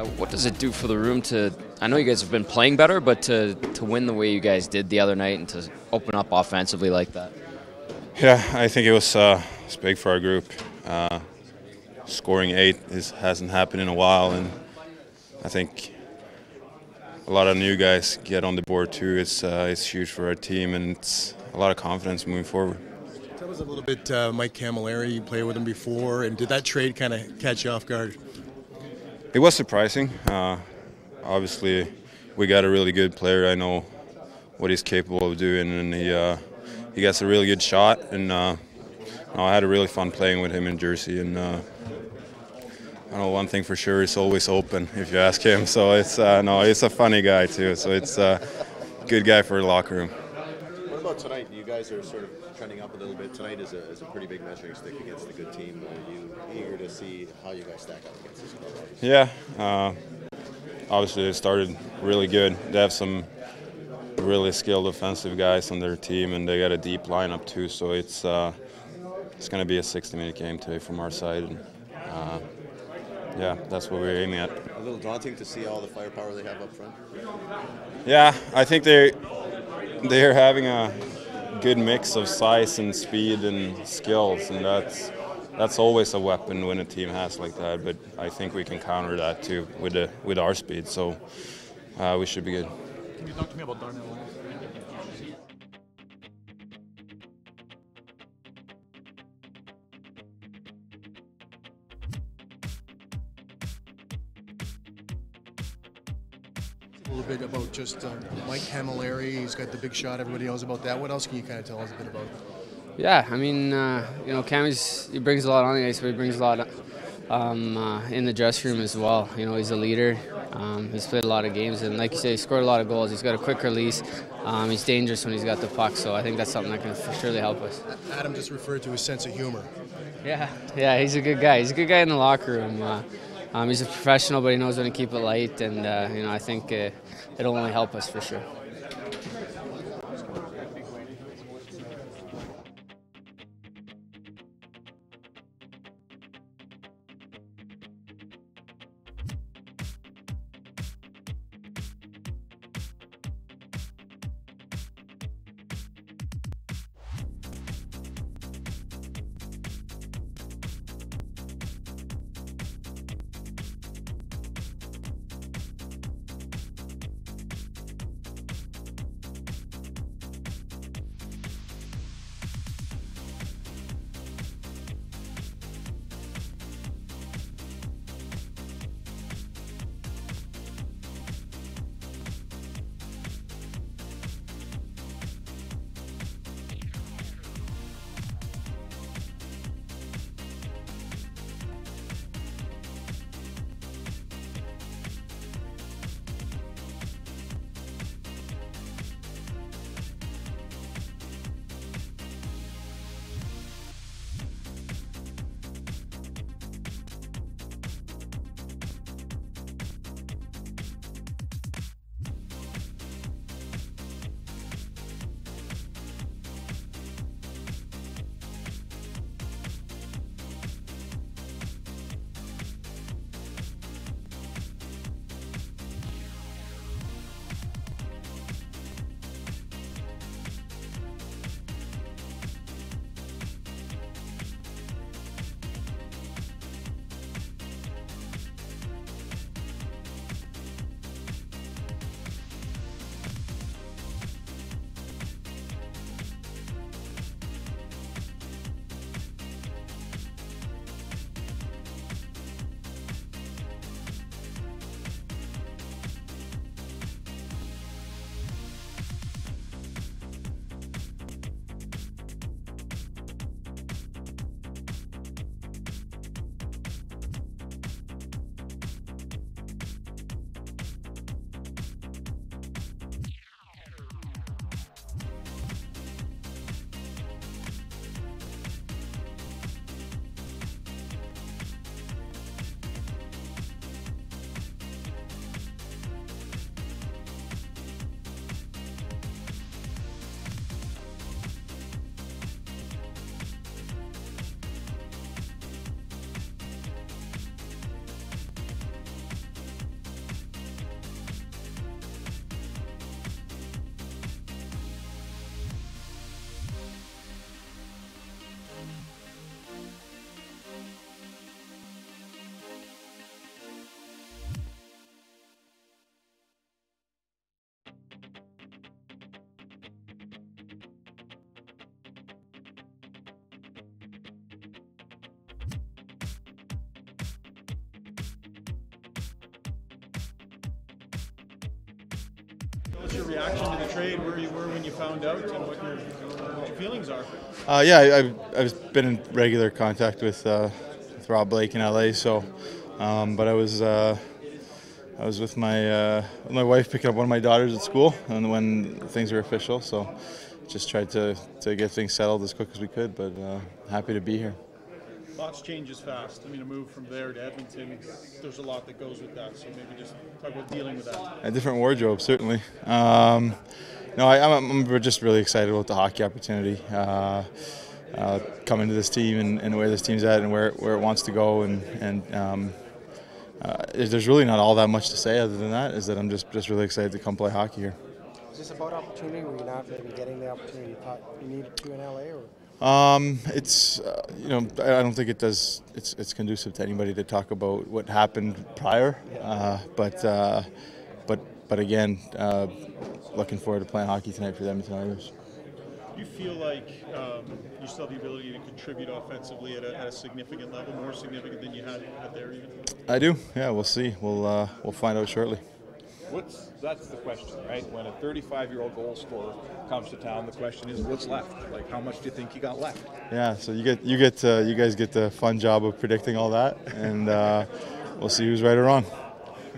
What does it do for the room to? I know you guys have been playing better, but to win the way you guys did the other night and to open up offensively like that. Yeah, I think it was big for our group. Scoring 8 hasn't happened in a while, and I think a lot of new guys get on the board too. It's huge for our team, and it's a lot of confidence moving forward. Tell us a little bit, Mike Cammalleri. You played with him before, and did that trade kind of catch you off guard? It was surprising. Obviously, we got a really good player. I know what he's capable of doing, and he gets a really good shot. And I had a really fun playing with him in Jersey. And I know one thing for sure, he's always open if you ask him. So it's he's a funny guy too. So it's a good guy for the locker room. What about tonight? You guys are sort of trending up a little bit. Tonight is a pretty big measuring stick against a good team. Are you eager to see how you guys stack up against this club? Yeah. Obviously, they started really good. They have some really skilled offensive guys on their team, and they got a deep lineup too. So it's going to be a 60-minute game today from our side. And, yeah, that's what we're aiming at. A little daunting to see all the firepower they have up front. Yeah, I think they're having a good mix of size and speed and skills, and that's always a weapon when a team has like that. But I think we can counter that too with our speed. So we should be good. Can you talk to me about Darnell? A little bit about just Mike Cammalleri. He's got the big shot. Everybody knows about that. What else can you kind of tell us a bit about? Yeah, I mean, he brings a lot on the ice, but he brings a lot in the dressing room as well. You know, he's a leader. He's played a lot of games, and like you say, he scored a lot of goals. He's got a quick release. He's dangerous when he's got the puck, so I think that's something that can surely help us. Adam just referred to his sense of humor. Yeah, he's a good guy. He's a good guy in the locker room. He's a professional, but he knows when to keep it light, and I think it'll only help us for sure. What's your reaction to the trade? Where you were when you found out, and what your feelings are? Yeah, I've been in regular contact with Rob Blake in LA. So, but I was with my wife picking up one of my daughters at school, and when things were official, so just tried to get things settled as quick as we could. But happy to be here. Lots changes fast. I mean, a move from there to Edmonton, there's a lot that goes with that. So maybe just talk about dealing with that. A different wardrobe, certainly. No, I'm just really excited about the hockey opportunity. Coming to this team and where this team's at and where it wants to go, and there's really not all that much to say other than that. Is that I'm just really excited to come play hockey here. Is this about opportunity? Were you not maybe getting the opportunity you thought you needed to in LA, or? It's I don't think it does. It's conducive to anybody to talk about what happened prior. But again, looking forward to playing hockey tonight for the Edmonton Oilers. Do you feel like you still have the ability to contribute offensively at a significant level, more significant than you had there even? I do. Yeah, we'll see. We'll find out shortly. That's the question, right? When a 35-year-old goal scorer comes to town, the question is, what's left? Like, how much do you think you got left? Yeah, so you guys get the fun job of predicting all that, and we'll see who's right or wrong.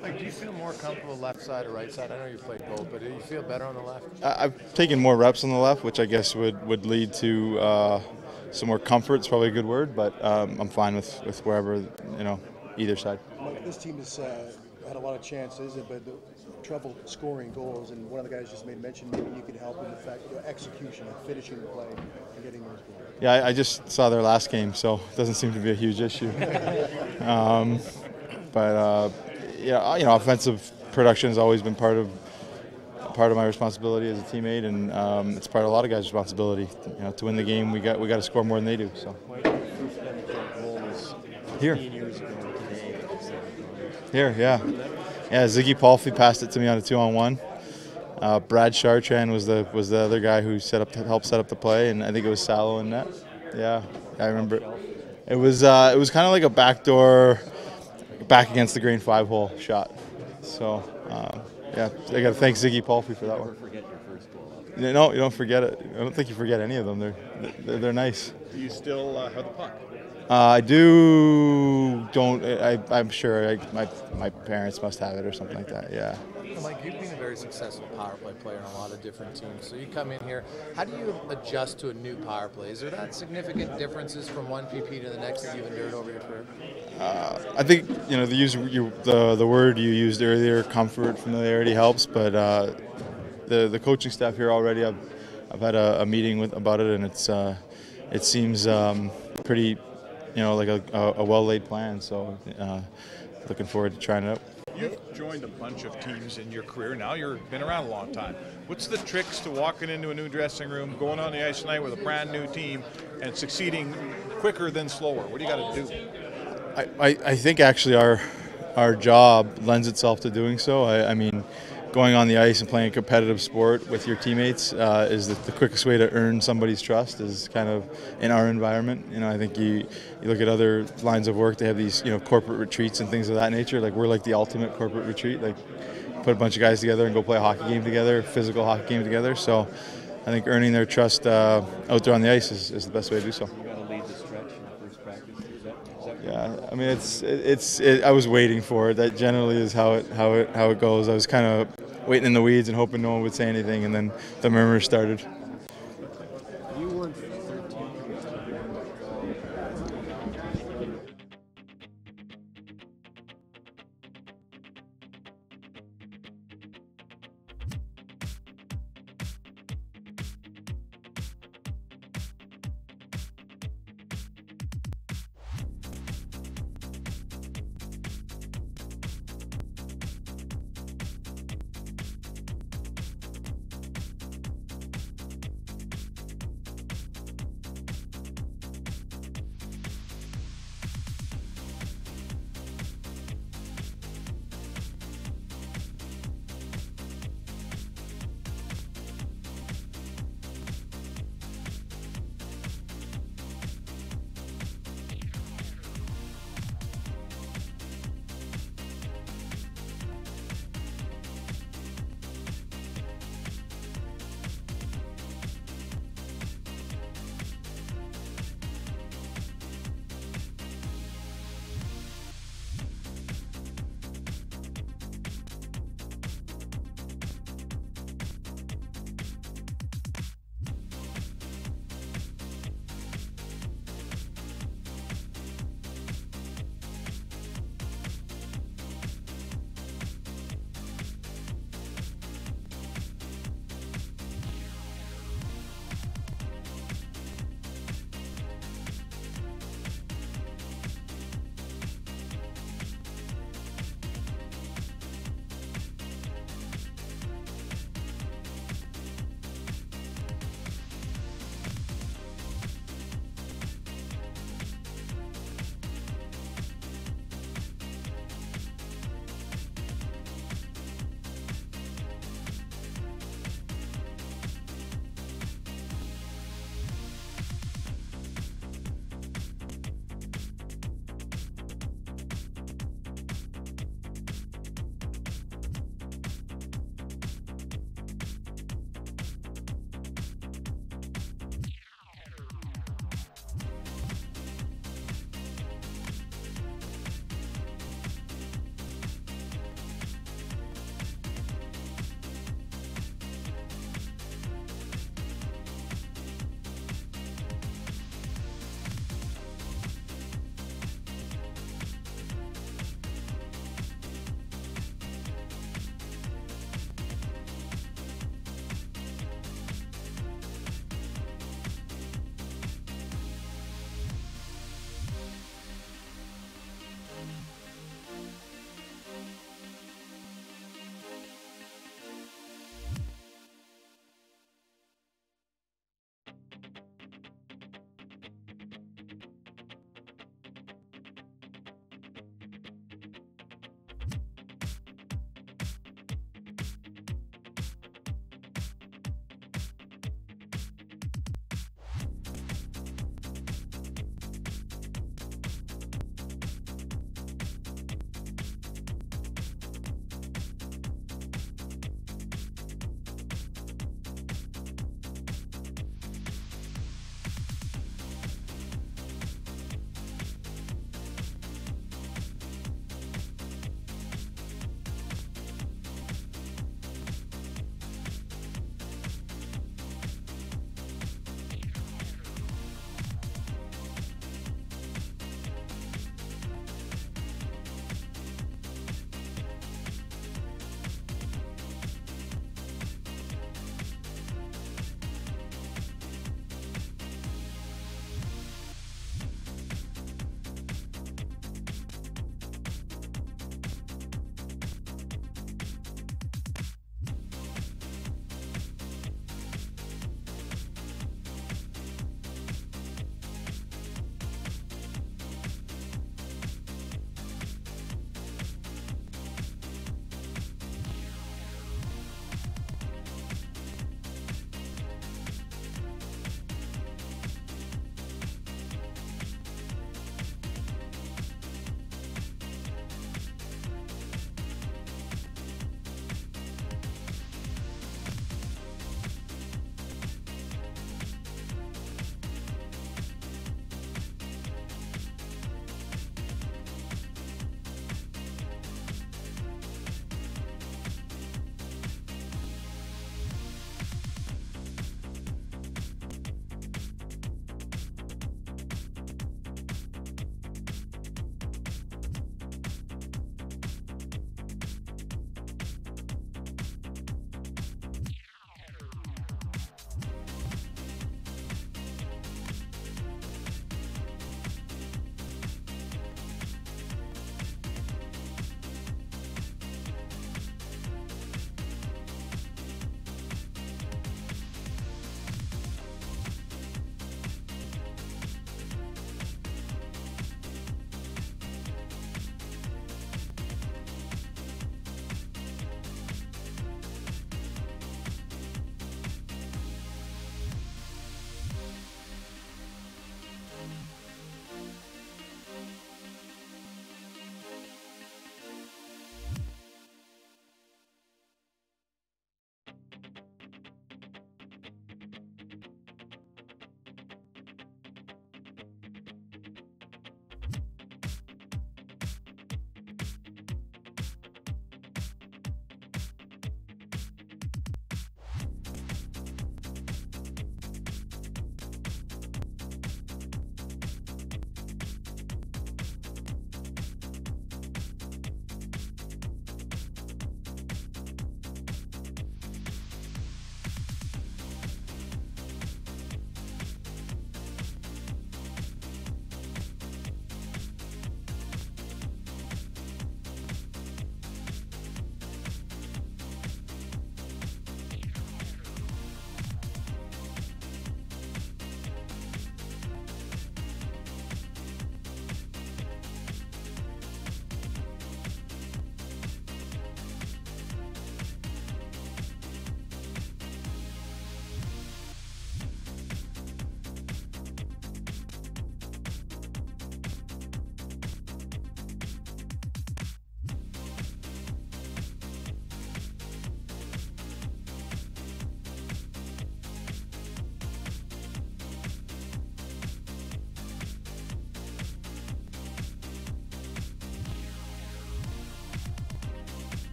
Like, do you feel more comfortable left side or right side? I know you played both, but do you feel better on the left? I've taken more reps on the left, which I guess would lead to some more comfort. It's probably a good word, but I'm fine with wherever, either side. This team has had a lot of chances, but trouble scoring goals, and one of the guys just made mention maybe you could help in the fact execution, finishing the play, and getting those goals. Yeah, I just saw their last game, so it doesn't seem to be a huge issue. Offensive production has always been part of my responsibility as a teammate, and it's part of a lot of guys' responsibility. To win the game, we got to score more than they do. So. Here. Here, yeah. Yeah, Ziggy Palffy passed it to me on a 2-on-1. Brad Chartrand was the other guy who helped set up the play, and I think it was Salo in net. Yeah, I remember. It was kind of like a backdoor, back against the green 5-hole shot. So yeah, I got to thank Ziggy Palffy for that one. Forget your first goal. No, you don't forget it. I don't think you forget any of them. They're nice. Do you still have the puck? I don't. I'm sure my parents must have it or something like that. Yeah. Mike, you've been a very successful power play player on a lot of different teams. So you come in here. How do you adjust to a new power play? Is there that significant differences from one PP to the next that you've endured over your career? I think the word you used earlier, comfort, familiarity helps. But the coaching staff here already, I've had a meeting about it, and it seems pretty. Like a well-laid plan, so looking forward to trying it out. You've joined a bunch of teams in your career. Now you've been around a long time. What's the tricks to walking into a new dressing room, going on the ice tonight with a brand new team, and succeeding quicker than slower? What do you got to do? I think actually our job lends itself to doing so. I mean, going on the ice and playing a competitive sport with your teammates is the quickest way to earn somebody's trust is kind of in our environment. I think you look at other lines of work, they have these corporate retreats and things of that nature. Like we're like the ultimate corporate retreat. Like put a bunch of guys together and go play a hockey game together, physical hockey game together. So I think earning their trust out there on the ice is the best way to do so. You got to lead the stretch in the first practice. Is that Yeah, I mean I was waiting for it. That generally is how it goes. I was kind of waiting in the weeds and hoping no one would say anything, and then the murmurs started. You won 13.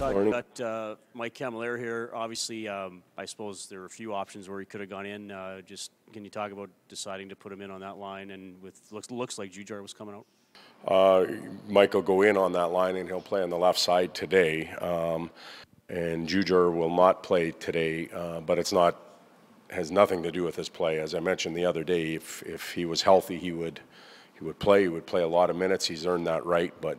Todd, you got Mike Cammalleri here. Obviously, I suppose there were a few options where he could have gone in. Just can you talk about deciding to put him in on that line? And with looks like Jujar was coming out. Mike will go in on that line and he'll play on the left side today. And Jujar will not play today, but has nothing to do with his play. As I mentioned the other day, if he was healthy, he would play. He would play a lot of minutes. He's earned that right, but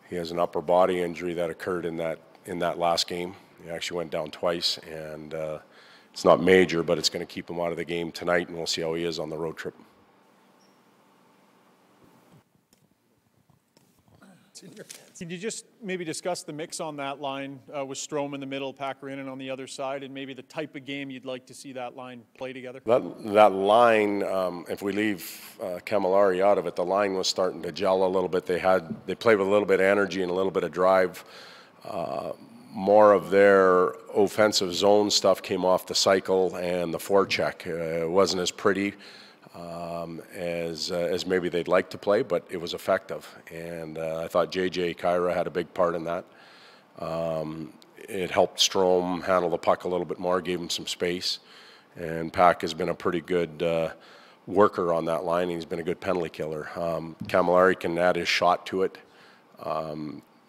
he has an upper body injury that occurred in that last game. He actually went down twice, and it's not major, but it's going to keep him out of the game tonight, and we'll see how he is on the road trip. Can you just maybe discuss the mix on that line with Strome in the middle, Pakarinen on the other side, and maybe the type of game you'd like to see that line play together? That line, if we leave Cammalleri out of it, the line was starting to gel a little bit. They played with a little bit of energy and a little bit of drive. More of their offensive zone stuff came off the cycle and the forecheck. It wasn't as pretty as maybe they'd like to play, but it was effective. And I thought J.J. Kyra had a big part in that. It helped Strome handle the puck a little bit more, gave him some space. And Pack has been a pretty good worker on that line. He's been a good penalty killer. Cammalleri can add his shot to it.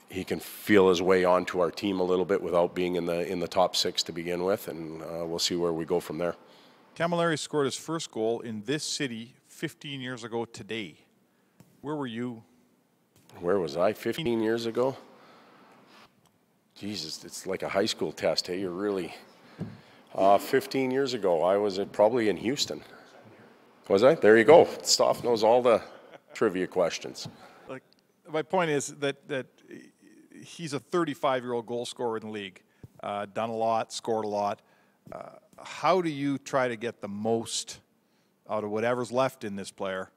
He can feel his way onto our team a little bit without being in the top six to begin with, and we'll see where we go from there. Cammalleri scored his first goal in this city 15 years ago today. Where were you? Where was I 15 years ago? Jesus, it's like a high school test, hey? You're really... 15 years ago, I was probably in Houston. Was I? There you go. Stoff knows all the trivia questions. Like, my point is that he's a 35-year-old goal scorer in the league. Done a lot, scored a lot. How do you try to get the most out of whatever's left in this player?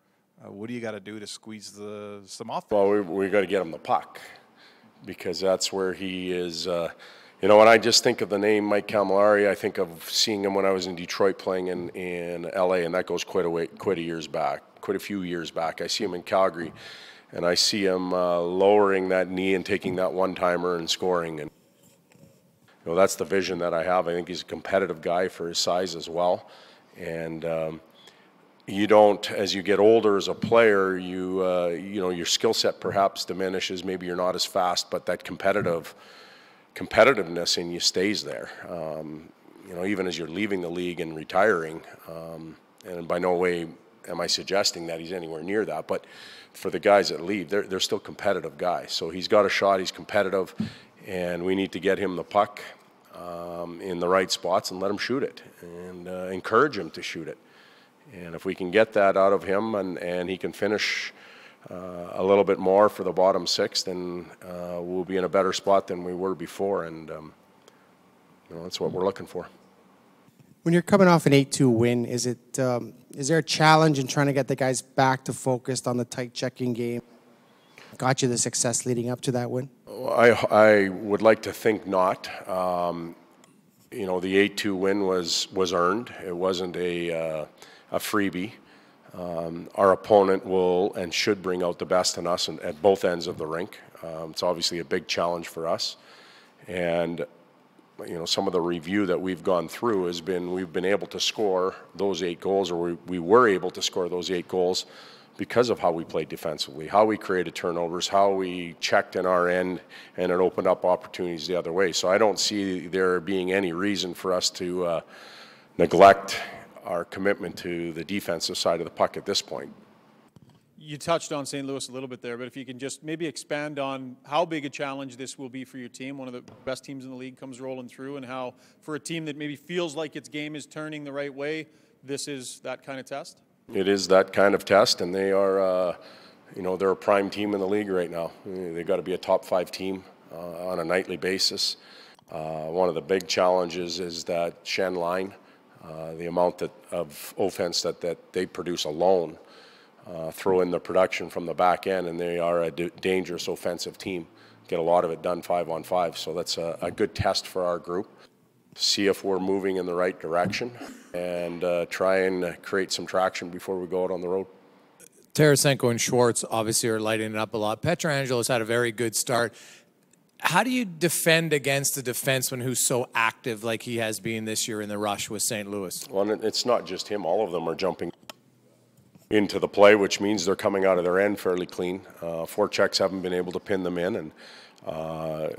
What do you got to do to squeeze some off? Well, we got to get him the puck, because that's where he is. You know, when I just think of the name Mike Cammalleri, I think of seeing him when I was in Detroit playing in L.A., and that goes quite a few years back. I see him in Calgary, and I see him lowering that knee and taking that one-timer and scoring. And you know, that's the vision that I have. I think he's a competitive guy for his size as well. And you don't, as you get older as a player, you know, your skill set perhaps diminishes. Maybe you're not as fast, but that competitiveness in you stays there. You know, even as you're leaving the league and retiring, and by no way am I suggesting that he's anywhere near that, but for the guys that leave, they're still competitive guys. So he's got a shot, he's competitive, and we need to get him the puck in the right spots and let him shoot it, and encourage him to shoot it. And if we can get that out of him, and he can finish a little bit more for the bottom six, then we'll be in a better spot than we were before, and you know, that's what we're looking for. When you're coming off an 8-2 win, is there a challenge in trying to get the guys back to focused on the tight checking game? Got you the success leading up to that win? I would like to think not. You know, the 8-2 win was earned. It wasn't a freebie. Our opponent will and should bring out the best in us at both ends of the rink. It's obviously a big challenge for us. And, you know, some of the review that we've gone through has been we've been able to score those 8 goals, or we were able to score those 8 goals because of how we played defensively, how we created turnovers, how we checked in our end, and it opened up opportunities the other way. So I don't see there being any reason for us to neglect our commitment to the defensive side of the puck at this point. You touched on St. Louis a little bit there, but if you can just maybe expand on how big a challenge this will be for your team. One of the best teams in the league comes rolling through, and how for a team that maybe feels like its game is turning the right way, this is that kind of test? It is that kind of test, and they are, you know, they're a prime team in the league right now. They've got to be a top 5 team on a nightly basis. One of the big challenges is that Shen line, the amount of offense that they produce alone, throw in the production from the back end, and they are a dangerous offensive team. Get a lot of it done 5-on-5, so that's a good test for our group. See if we're moving in the right direction, and try and create some traction before we go out on the road. Tarasenko and Schwartz obviously are lighting it up a lot. Petrangelo's had a very good start. How do you defend against a defenseman who's so active like he has been this year in the rush with St. Louis? Well, it's not just him. All of them are jumping into the play, which means they're coming out of their end fairly clean. Forechecks haven't been able to pin them in, and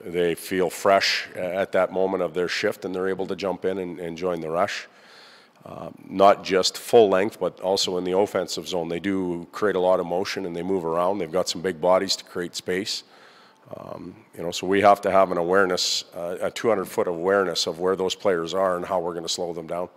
they feel fresh at that moment of their shift, and they're able to jump in and join the rush. Not just full length, but also in the offensive zone. They do create a lot of motion, and they move around. They've got some big bodies to create space. So we have to have an awareness, a 200-foot awareness of where those players are and how we're going to slow them down.